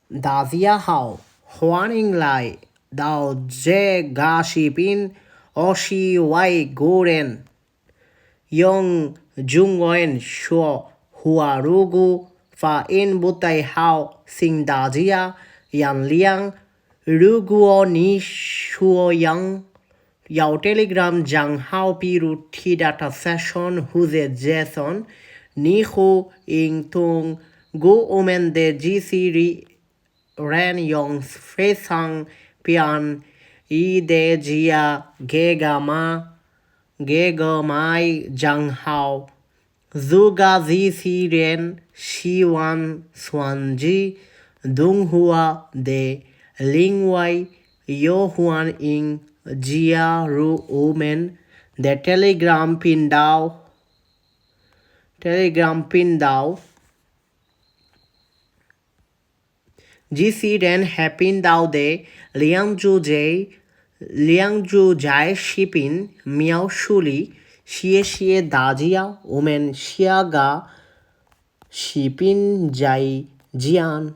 大家好，欢迎来到这个视频，我是外国人，用中文说话如果发音不太好，请大家原谅。如果你需要 Telegram 账号，比如 T-Data Session 或者 JSON，你可以通过我们的机器人用非常便宜的买账号。如果机器人喜欢算计动画的，另外也欢迎加入我们的 Telegram 频道。机器人频道的两组在视频描述里，谢谢大家，我们下个视频再见。